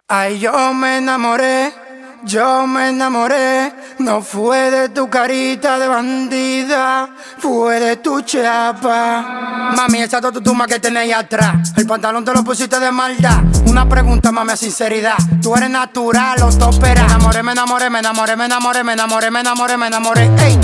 Ay, yo me enamoré, no fue de tu carita de bandida, fue de tu chapa. Mami, esa totutuma que tenés atrás, el pantalón te lo pusiste de maldad. Una pregunta, mami, a sinceridad, ¿tú eres natural o topera? Me enamoré, ey.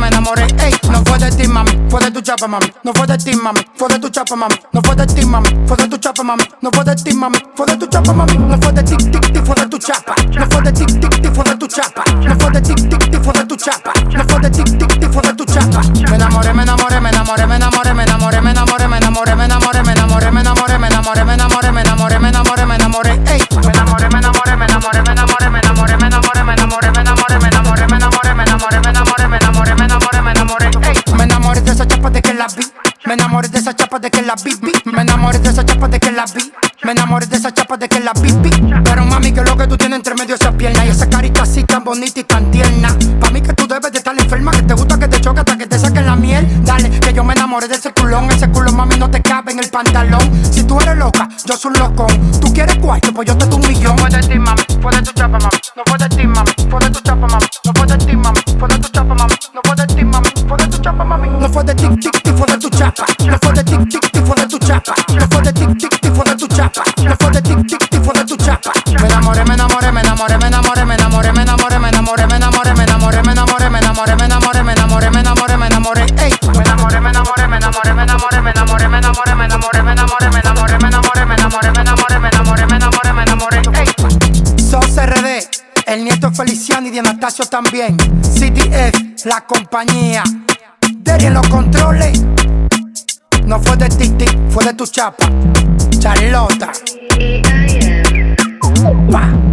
Me enamoré, ey. No fue de ti, mami, fue de tu chapa, mami. No fue de ti, mami, fue de tu chapa, mami. No fue de ti, mami, fue de tu chapa, mami. No fue de ti, mami, fue de tu chapa, mami. No fue de tic, tic, tic, fue de tu chapa. No fue de tic, tic, tic, fue de tu chapa. No fue de tic, tic, tic, fue de tu chapa. No fue de tic, tic, tic, fue de tu chapa. Me enamoré, ey. Me enamoré de esa chapa de que la vi. Me enamoré de esa chapa de que la vi. Me enamoré de esa chapa de que la vi. Me enamoré de esa chapa de que la vi. Pero mami, que lo que tú tienes entre medio esa pierna y esa carita así tan bonita y tan tierna. Pa' mí que tú debes de estar enferma, que te gusta que te choque hasta que te saquen la miel. Dale, que yo me enamoré de ese culón mami, no te cabe en el pantalón. Si tú eres loca, yo soy un locón. Tú quieres cuarto, pues yo te doy un millón. No fue de ti, mami, fue de tu chapa, mami. No fue de ti, mami, fue de tu chapa, mami. No fue de ti, mami, fue de tu chapa, mami. No fue de ti, mami, fue de tu chapa, mami. No fue de tic, tic, tic, fue de tu chapa. No fue de tic, tic, tic, fue de tu chapa. No fue de tic, tic, tic, fue de tu chapa. No fue de tic, tic, tic, fue de tu chapa. Me enamoré, ey. Sos RD, el nieto Feliciano y de Anastasio también. CTF, la compañía. Derry en los controles. No fue de tic tic, fue de tu chapa. Charlota. Pa.